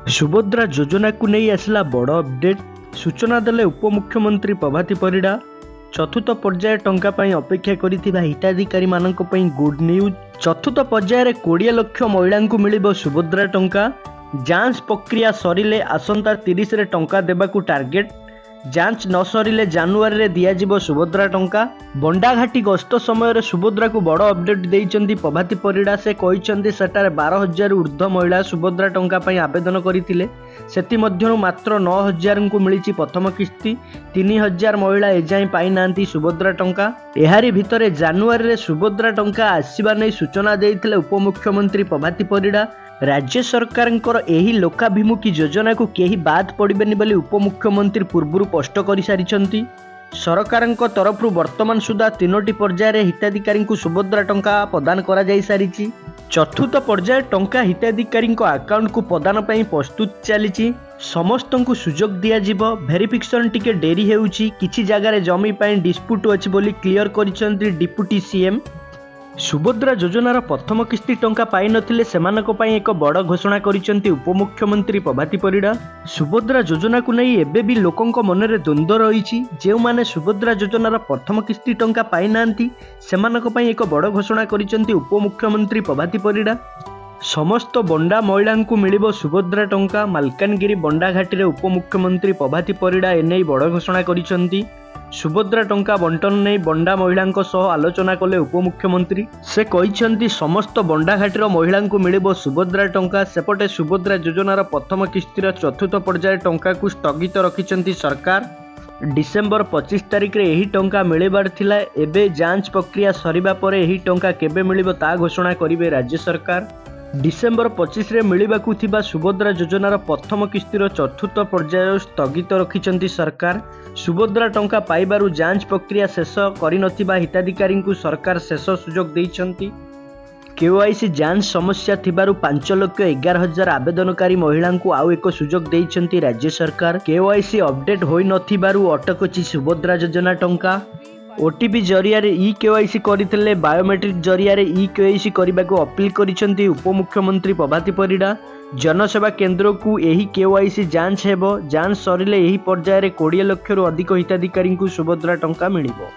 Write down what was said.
सुभद्रा योजना को नहीं आसला बड़ अपडेट। सूचना देले उपमुख्यमंत्री प्रभाती परिड़ा। चतुर्थ पर्याय टंका पाई अपेक्षा करिथिबा हिताधिकारी मानक पई गुड न्यूज। चतुर्थ पर्याय रे 20 लाख महिला को मिलिबो सुभद्रा टंका। जांच प्रक्रिया सरिले आसंता 30 रे टंका देबाकू टार्गेट। जांच न सरिले जानुआरी रे दियाजिबो सुभद्रा टंका। बंडाघाटी गस्त समय सुभद्रा को बड़ अपडेट देइचंदी प्रभाती परिड़ा। से कहिचंदी सेटारे 12,000 ऊर्ध्व महिला सुभद्रा टंका पई आवेदन करिथिले। सेति मध्यरु मात्र 9,000 को मिलिछि प्रथम किस्ती। 3,000 महिला एजाई पाई नांती सुभद्रा टंका। एहारी भितरे जानुआरी रे सुभद्रा टंका आसीबा नै सूचना देइथिले उपमुख्यमंत्री प्रभाती परिड़ा। राज्य सरकारଙ୍କର ଏହି लोकाभिमुखी योजना को केही बाद पड़िबेनी बोली उपमुख्यमंत्री पूर्व स्पष्ट कर सारिछंती। सरकारଙ୍କ तरफरु वर्तमान सुधा 3टी पर्याय रे हिताधिकारी को सुभद्रा टंका प्रदान करा जाई सारिछि। चतुर्थ पर्याय टंका हिताधिकारी अकाउंट को प्रदान पई प्रस्तुत चलीछि। समस्त को सुजोग दिया जिवो। वेरिफिकेशन टिके डेरी हेउछि। किछि जगह रे जमी पई डिस्प्यूट अछि बोली क्लियर करिसंती डिप्यूटी सीएम। सुभद्रा योजनार प्रथम किस्ती टंका पाई नथिले सेमानक पई एक बड़ घोषणा करिसंती उपमुख्यमंत्री प्रभाती परिड़ा। सुभद्रा योजना को नहीं एबे भी लोकंक मनरे द्वंद्व रहिछि। जे माने सुभद्रा योजनार प्रथम किस्ती टंका पाई नांती सेमानक पई एक बड़ घोषणा करिसंती उपमुख्यमंत्री प्रभाती परिड़ा। समस्त बंडा महिला को मिलिबो सुभद्रा टंका। मालकानगिरी बंडाघाटी रे उपमुख्यमंत्री प्रभाती परिड़ा एनै बड़ घोषणा करिसंती। सुभद्रा टंका बंटन नहीं बंडा महिला आलोचना कले उपमुख्यमंत्री। से कहिसंती समस्त बंडाघाटीर महिला को मिलिबो सुभद्रा टंका। सेपटे सुभद्रा योजनार प्रथम किस्तीर चतुर्थ पर्याय टंका को स्थगित रखिसंती सरकार। डिसेम्बर 25 तारिख रे एही टंका मिलिबार थिला। एबे जांच प्रक्रिया सरिबा परे एही टंका केबे मिलिबो ता घोषणा करिवे राज्य सरकार। डिसेम्बर 25 रे मिलिबाकू थिबा सुभद्रा योजनार प्रथम किस्तीर चतुर्थ पर्याय स्थगित रखिसंती सरकार। सुभद्रा टंका पाइबारु जांच प्रक्रिया शेष करिनथिबा हिताधिकारी को सरकार शेष सुजोग देइछंती। केवाईसी जांच समस्या थिबारु 5,11,000 आवेदनकारी महिला को आउ एक सुजोग देइछंती राज्य सरकार। केवाईसी अपडेट होई नथिबारु अटकछि सुभद्रा योजना टंका। ओटीपी जरिया रे ई केवाईसी करिथिले बायोमेट्रिक जरिया रे ई केवाईसी करबाको अपील करिसंती उपमुख्यमंत्री प्रभाती परिड़ा। जनसेवा केन्द्र को एही केवाईसी जांच हेबो। जांच सरिले एही पर्याय रे 20 लाख रु अधिक हिताधिकारी को सुभद्रा टंका मिलिबो।